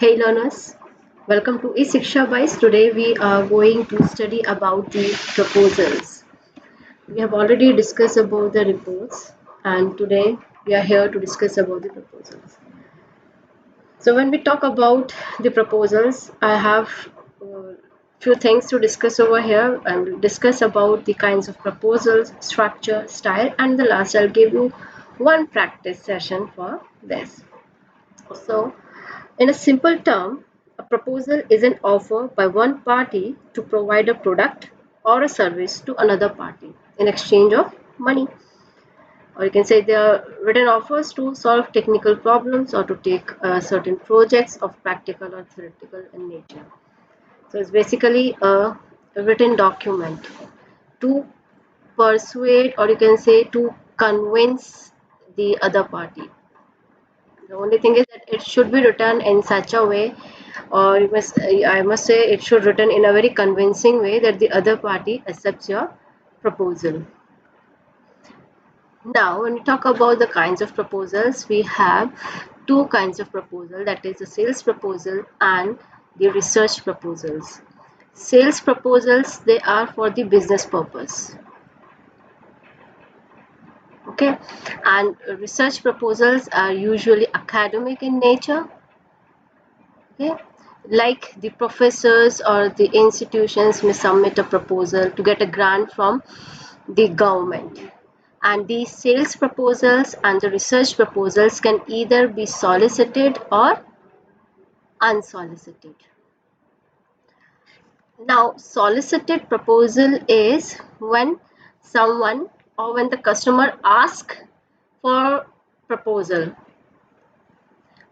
Hey learners, welcome to eSiksha Bytes. Today we are going to study about the proposals. We have already discussed about the reports and today we are here to discuss about the proposals. So when we talk about the proposals, I have few things to discuss over here and discuss about the kinds of proposals, structure, style, and the last I'll give you one practice session for this. So in a simple term, a proposal is an offer by one party to provide a product or a service to another party in exchange of money. Or you can say they are written offers to solve technical problems or to take certain projects of practical or theoretical in nature. So it's basically a written document to persuade, or you can say to convince the other party. The only thing is that it should be written in such a way, or I must say, it should written in a very convincing way that the other party accepts your proposal. Now, when we talk about the kinds of proposals, we have two kinds of proposal, that is the sales proposal and the research proposals. Sales proposals, they are for the business purpose. Okay, and research proposals are usually academic in nature. Okay, like the professors or the institutions may submit a proposal to get a grant from the government, and these sales proposals and the research proposals can either be solicited or unsolicited. Now, solicited proposal is when someone or when the customer asks for proposal,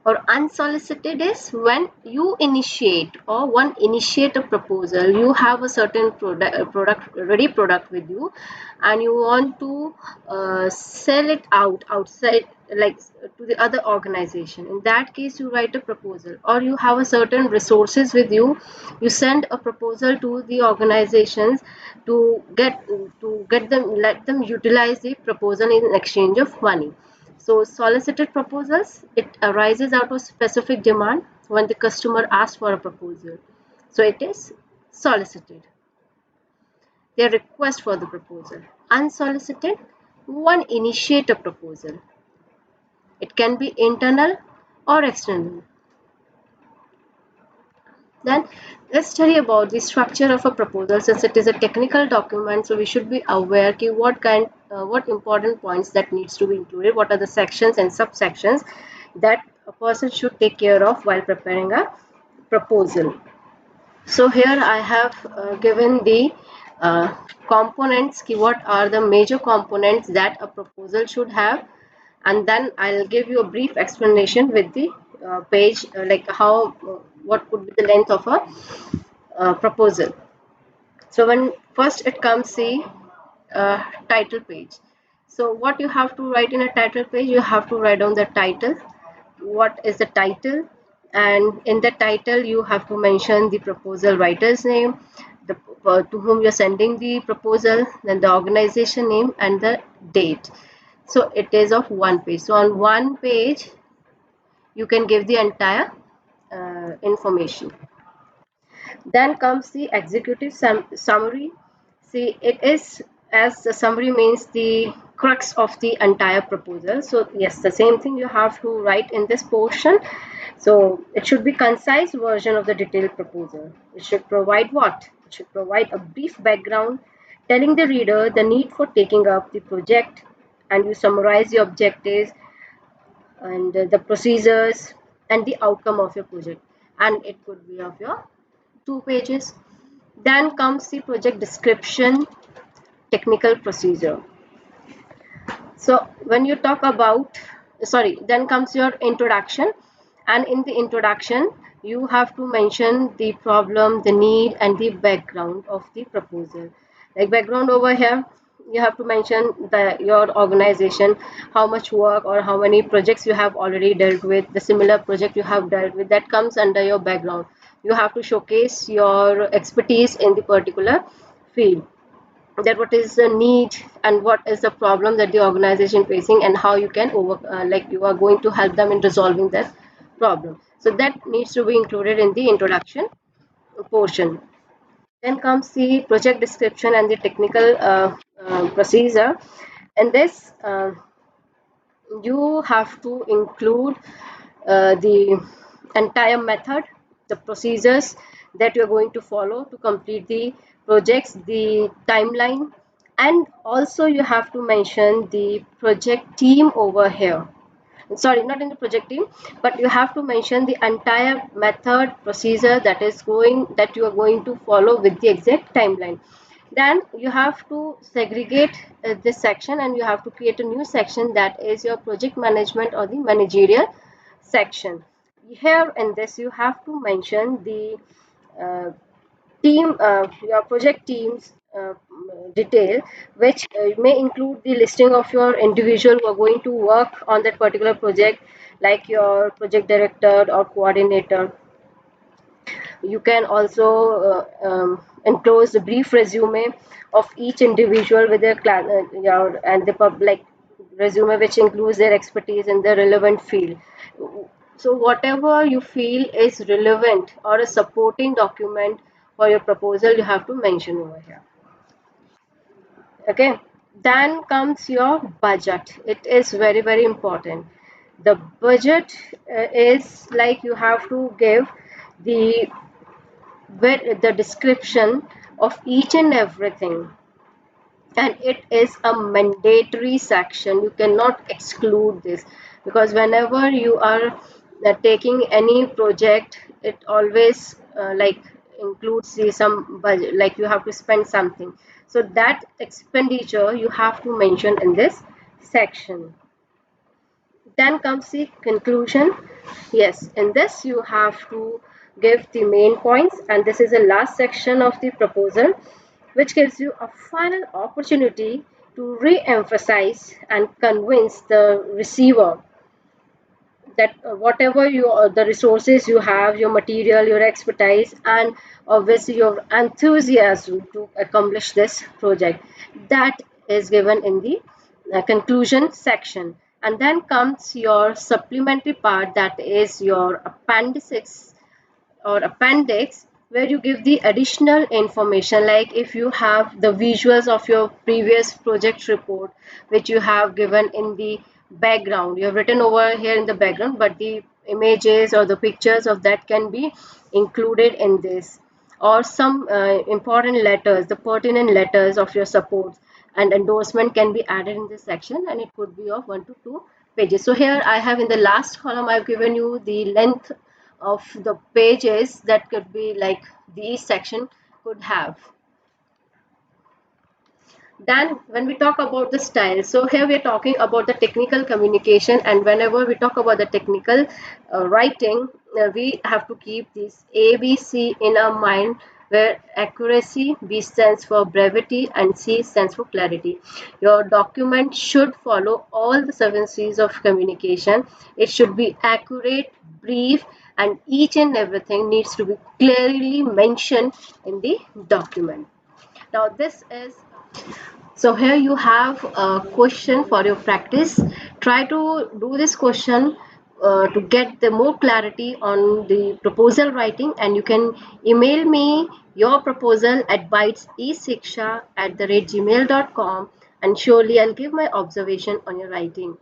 or unsolicited is when you initiate or one initiate a proposal. You have a certain product with you and you want to sell it outside, like to the other organization. In that case, you write a proposal. Or you have a certain resources with you, you send a proposal to the organizations to get them, let them utilize the proposal in exchange of money. So solicited proposals, it arises out of specific demand when the customer asks for a proposal. So it is solicited. Their request for the proposal. Unsolicited, one initiate a proposal. It can be internal or external. Then let's study about the structure of a proposal. Since it is a technical document, so we should be aware what important points that needs to be included, what are the sections and subsections that a person should take care of while preparing a proposal. So here I have given the components, what are the major components that a proposal should have, and then I'll give you a brief explanation with the page, like how what could be the length of a proposal. So when first it comes the title page. So what you have to write in a title page, you have to write down the title, what is the title, and in the title you have to mention the proposal writer's name, the to whom you're sending the proposal, then the organization name and the date. So it is of one page. So on one page you can give the entire information. Then comes the executive summary. See, it is, as the summary means, the crux of the entire proposal. So yes, the same thing you have to write in this portion. So it should be concise version of the detailed proposal. It should provide what? It should provide a brief background, telling the reader the need for taking up the project, and you summarize the objectives and the procedures and the outcome of your project, and it could be of your 2 pages. Then comes the project description, technical procedure. So when you talk about, sorry, then comes your introduction, and in the introduction you have to mention the problem, the need and the background of the proposal. Like background over here, you have to mention your organization, how much work or how many projects you have already dealt with, the similar project you have dealt with, that comes under your background. You have to showcase your expertise in the particular field, that what is the need and what is the problem that the organization facing and how you can like you are going to help them in resolving that problem. So that needs to be included in the introduction portion. Then comes the project description and the technical procedure. In this, you have to include the entire method, the procedures that you're going to follow to complete the projects, the timeline, and also you have to mention the project team over here. Sorry, not in the project team, but you have to mention the entire method procedure that you are going to follow with the exact timeline. Then you have to segregate this section, and you have to create a new section that is your project management or the managerial section. Here in this you have to mention the uh, your project teams detail, which may include the listing of your individual who are going to work on that particular project, like your project director or coordinator. You can also enclose the brief resume of each individual with their and the public resume, which includes their expertise in the relevant field. So whatever you feel is relevant or a supporting document for your proposal, you have to mention over here. Okay. Then comes your budget. It is very, very important. The budget is like you have to give the the description of each and everything, and it is a mandatory section. You cannot exclude this, because whenever you are taking any project, it always like includes some budget, like you have to spend something, so that expenditure you have to mention in this section. Then comes the conclusion. Yes, in this you have to give the main points, and this is the last section of the proposal, which gives you a final opportunity to re-emphasize and convince the receiver that whatever the resources you have, your material, your expertise, and obviously your enthusiasm to accomplish this project, that is given in the conclusion section. And then comes your supplementary part, that is your appendix, where you give the additional information, like if you have the visuals of your previous project report, which you have given in the background, you have written over here in the background, but the images or the pictures of that can be included in this, or some important letters, the pertinent letters of your support and endorsement can be added in this section, and it could be of 1 to 2 pages. So here I have, in the last column, I've given you the length of the pages that could be like each section could have. Then when we talk about the style, so here we are talking about the technical communication, and whenever we talk about the technical writing, we have to keep this ABC in our mind, where accuracy, B stands for brevity, and C stands for clarity. Your document should follow all the 7 C's of communication. It should be accurate, brief, and each and everything needs to be clearly mentioned in the document. Now this is, so here you have a question for your practice. Try to do this question to get the more clarity on the proposal writing, and you can email me your proposal at byteseseksha@gmail.com, and surely I'll give my observation on your writing.